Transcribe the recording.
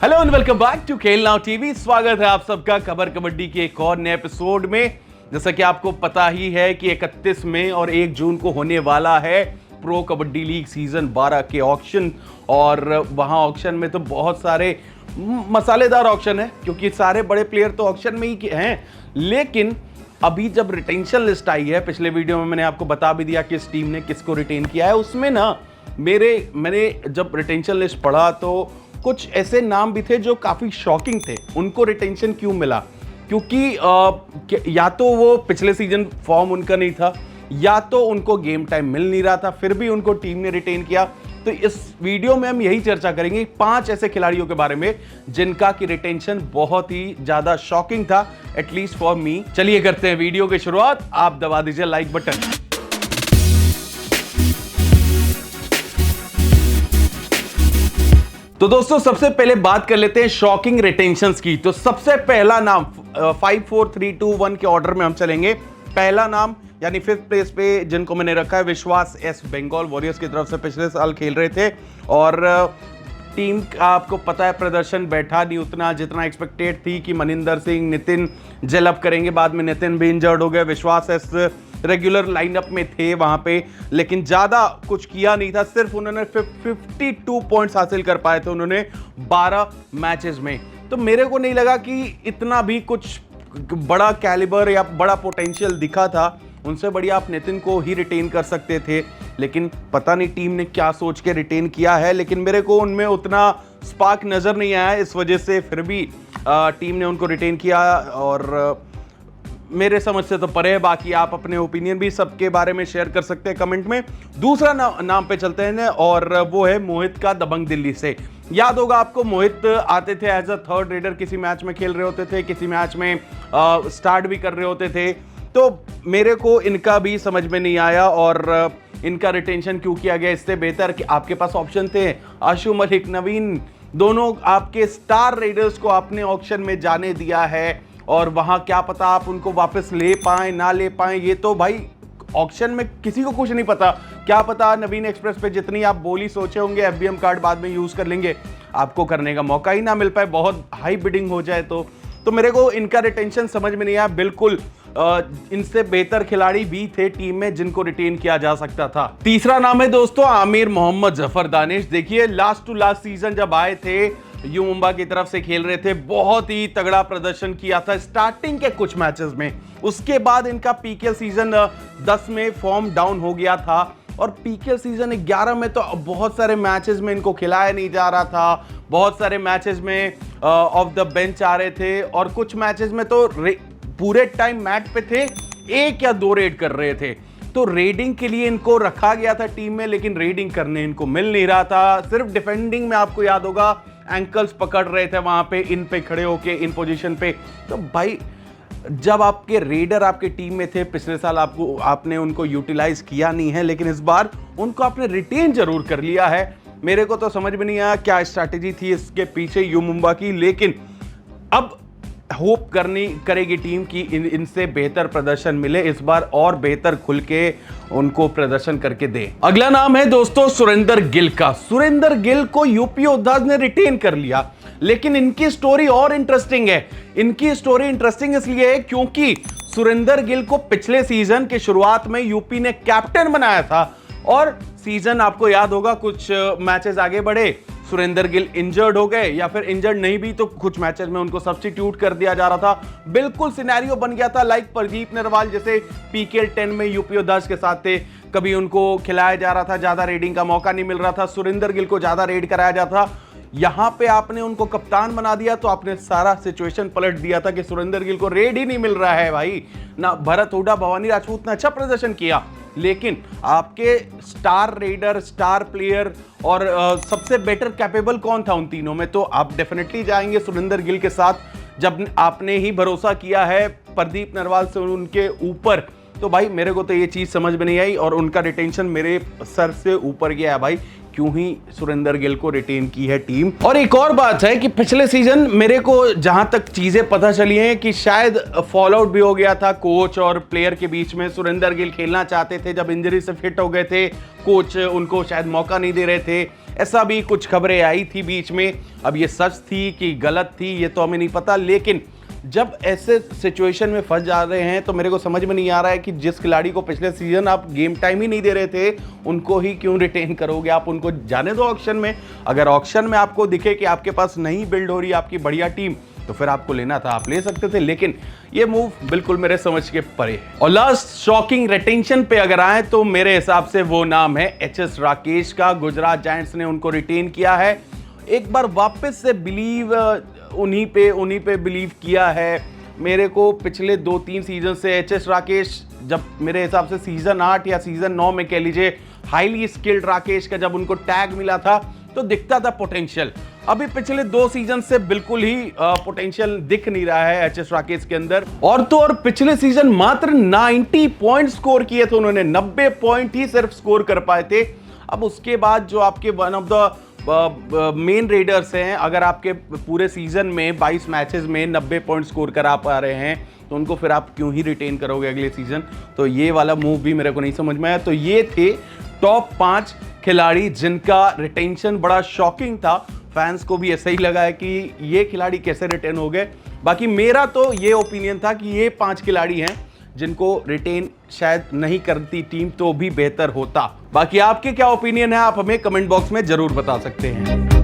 Hello and welcome back to Khel now TV. स्वागत है आप सबका खबर कबड्डी के एक और नए एपिसोड में। जैसा कि आपको पता ही है कि 31 मई और 1 जून को होने वाला है प्रो कबड्डी लीग सीजन 12 के ऑक्शन। और वहां ऑक्शन में तो बहुत सारे मसालेदार ऑक्शन है, क्योंकि सारे बड़े प्लेयर तो ऑक्शन में ही हैं। लेकिन अभी जब रिटेंशन लिस्ट आई है, पिछले वीडियो में मैंने आपको बता भी दिया किस टीम ने किसको रिटेन किया है, उसमें ना मैंने जब रिटेंशन लिस्ट पढ़ा तो कुछ ऐसे नाम भी थे जो काफी शॉकिंग थे। उनको रिटेंशन क्यों मिला? क्योंकि या तो वो पिछले सीजन फॉर्म उनका नहीं था, या तो उनको गेम टाइम मिल नहीं रहा था, फिर भी उनको टीम ने रिटेन किया। तो इस वीडियो में हम यही चर्चा करेंगे 5 ऐसे खिलाड़ियों के बारे में जिनका की रिटेंशन बहुत ही ज्यादा शॉकिंग था, एटलीस्ट फॉर मी। चलिए करते हैं वीडियो की शुरुआत। आप दबा दीजिए लाइक बटन। तो दोस्तों सबसे पहले बात कर लेते हैं शॉकिंग रिटेंशंस की। तो सबसे पहला नाम 5 4 3 2 1 के ऑर्डर में हम चलेंगे। पहला नाम यानी 5th प्लेस पे जिनको मैंने रखा है, विश्वास एस, बंगाल वॉरियर्स की तरफ से पिछले साल खेल रहे थे। और टीम का आपको पता है प्रदर्शन बैठा नहीं उतना जितना एक्सपेक्टेड थी कि मनिंदर सिंह, नितिन जेलअप करेंगे। बाद में नितिन भी इंजर्ड हो गए। विश्वास एस रेगुलर लाइनअप में थे वहां पे, लेकिन ज्यादा कुछ किया नहीं था। सिर्फ उन्होंने 52 पॉइंट्स हासिल कर पाए थे उन्होंने 12 मैचेस में। तो मेरे को नहीं लगा कि इतना भी कुछ बड़ा कैलिबर या बड़ा पोटेंशियल दिखा था। उनसे बढ़िया आप नितिन को ही रिटेन कर सकते थे, लेकिन पता नहीं टीम ने क्या सोच के रिटेन किया है। लेकिन मेरे को उनमें उतना स्पार्क नजर नहीं आया, इस वजह से फिर भी टीम ने उनको रिटेन किया। और मेरे समझ से तो परे है। बाकी आप अपने ओपिनियन भी सबके बारे में शेयर कर सकते हैं कमेंट में। दूसरा नाम पे चलते हैं और वो है मोहित का, दबंग दिल्ली से। याद होगा आपको, मोहित आते थे एज अ थर्ड रेडर, किसी मैच में खेल रहे होते थे, किसी मैच में स्टार्ट भी कर रहे होते थे। तो मेरे को इनका भी समझ में नहीं आया और इनका रिटेंशन क्यों किया गया। इससे बेहतर कि आपके पास ऑप्शन थे आशु मलिक, नवीन, दोनों आपके स्टार रेडर्स को आपने ऑक्शन में जाने दिया है। और वहां क्या पता आप उनको वापस ले पाए ना ले पाए, ये तो भाई ऑक्शन में किसी को कुछ नहीं पता। क्या पता नवीन एक्सप्रेस पे जितनी आप बोली सोचे होंगे एफबीएम कार्ड बाद में यूज कर लेंगे, आपको करने का मौका ही ना मिल पाए, बहुत हाई बिडिंग हो जाए। तो मेरे को इनका रिटेंशन समझ में नहीं आया बिल्कुल। इनसे बेहतर खिलाड़ी भी थे टीम में जिनको रिटेन किया जा सकता था। तीसरा नाम है दोस्तों आमिर मोहम्मद जफर दानिश। देखिए लास्ट टू लास्ट सीजन जब आए थे, यू मुंबा की तरफ से खेल रहे थे, बहुत ही तगड़ा प्रदर्शन किया था स्टार्टिंग के कुछ मैचेस में। उसके बाद इनका पीकेएल सीजन 10 में फॉर्म डाउन हो गया था और पीकेएल सीजन 11 में तो बहुत सारे मैचेस में इनको खिलाया नहीं जा रहा था। बहुत सारे मैचेस में ऑफ द बेंच आ रहे थे और कुछ मैचेस में तो पूरे टाइम मैच पे थे, 1 या 2 रेड कर रहे थे। तो रेडिंग के लिए इनको रखा गया था टीम में, लेकिन रेडिंग करने इनको मिल नहीं रहा था। सिर्फ डिफेंडिंग में आपको याद होगा एंकल्स पकड़ रहे थे वहां पे, इन पे खड़े होके इन पोजीशन पे। तो भाई जब आपके रेडर आपके टीम में थे पिछले साल, आपने उनको यूटिलाइज किया नहीं है, लेकिन इस बार उनको आपने रिटेन जरूर कर लिया है। मेरे को तो समझ में नहीं आया क्या स्ट्रैटेजी थी इसके पीछे यू मुंबा की, लेकिन अब होप करेगी टीम की इनसे बेहतर प्रदर्शन मिले इस बार और बेहतर खुल के उनको प्रदर्शन करके दे। अगला नाम है दोस्तों सुरेंद्र गिल का। सुरेंद्र गिल को यूपी योद्धाज ने रिटेन कर लिया, लेकिन इनकी स्टोरी और इंटरेस्टिंग है। इनकी स्टोरी इंटरेस्टिंग इसलिए है क्योंकि सुरेंद्र गिल को पिछले सीजन के शुरुआत में यूपी ने कैप्टन बनाया था और सीजन आपको याद होगा कुछ मैचेस आगे बढ़े, सुरेंद्र गिल इंजर्ड हो गए, या फिर इंजर्ड नहीं भी तो कुछ मैचेस में उनको सब्स्टिट्यूट कर दिया जा रहा था। बिल्कुल सिनेरियो बन गया था लाइक प्रदीप नरवाल जैसे पीकेएल 10 में यूपी योद्धाज के साथ थे। कभी उनको खिलाया जा रहा था, ज्यादा रेडिंग का मौका नहीं मिल रहा था, सुरेंद्र गिल को ज्यादा रेड कराया जाता था। यहां पे आपने उनको कप्तान बना दिया तो आपने सारा सिचुएशन पलट दिया था कि सुरेंद्र गिल को रेड ही नहीं मिल रहा है भाई ना। भरत हुड्डा, भवानी राजपूत ने अच्छा प्रदर्शन किया, लेकिन आपके स्टार रेडर, स्टार प्लेयर और सबसे बेटर कैपेबल कौन था उन तीनों में? तो आप डेफिनेटली जाएंगे सुरेंद्र गिल के साथ जब आपने ही भरोसा किया है प्रदीप नरवाल से उनके ऊपर। तो भाई मेरे को तो ये चीज समझ में नहीं आई और उनका रिटेंशन मेरे सर से ऊपर गया है भाई, क्यों ही सुरेंद्र गिल को रिटेन की है टीम। और एक और बात है कि पिछले सीजन मेरे को जहां तक चीजें पता चली हैं कि शायद फॉल आउट भी हो गया था कोच और प्लेयर के बीच में। सुरेंद्र गिल खेलना चाहते थे, जब इंजरी से फिट हो गए थे कोच उनको शायद मौका नहीं दे रहे थे, ऐसा भी कुछ खबरें आई थी बीच में। अब ये सच थी कि गलत थी ये तो हमें नहीं पता, लेकिन जब ऐसे सिचुएशन में फंस जा रहे हैं तो मेरे को समझ में नहीं आ रहा है कि जिस खिलाड़ी को पिछले सीजन आप गेम टाइम ही नहीं दे रहे थे उनको ही क्यों रिटेन करोगे। आप उनको जाने दो ऑक्शन में। अगर ऑक्शन में आपको दिखे कि आपके पास नहीं बिल्ड हो रही आपकी बढ़िया टीम तो फिर आपको लेना था, आप ले सकते थे, लेकिन ये मूव बिल्कुल मेरे समझ के परे है। और लास्ट शॉकिंग रिटेंशन पे अगर आए तो मेरे हिसाब से वो नाम है एचएस राकेश का। गुजरात जायंट्स ने उनको रिटेन किया है। एक बार वापस से बिलीव उन्हीं पे बिलीव किया है। मेरे को पिछले 2-3 सीजन से एचएस राकेश, जब मेरे हिसाब से सीजन 8 या सीजन 9 में कह लीजिए, हाईली स्किल्ड राकेश का जब उनको टैग मिला था तो दिखता था पोटेंशियल। अभी पिछले 2 सीजन से बिल्कुल ही पोटेंशियल दिख नहीं रहा है एचएस राकेश के अंदर। और तो और पिछले सीजन मात्र 90 पॉइंट स्कोर किए थे उन्होंने, 90 पॉइंट ही सिर्फ स्कोर कर पाए थे। अब उसके बाद जो आपके one of the main readers हैं, अगर आपके पूरे सीजन में 22 मैचेस में 90 पॉइंट स्कोर करा पा रहे हैं तो उनको फिर आप क्यों ही रिटेन करोगे अगले सीजन। तो ये वाला मूव भी मेरे को नहीं समझ में आया। तो ये थे टॉप 5 खिलाड़ी जिनका रिटेंशन बड़ा शॉकिंग था। फैंस को भी ऐसा ही लगा है कि ये खिलाड़ी कैसे रिटेन हो गए। बाकी मेरा तो ये ओपिनियन था कि ये 5 खिलाड़ी हैं जिनको रिटेन शायद नहीं करती टीम तो भी बेहतर होता। बाकी आपके क्या ओपिनियन है आप हमें कमेंट बॉक्स में जरूर बता सकते हैं।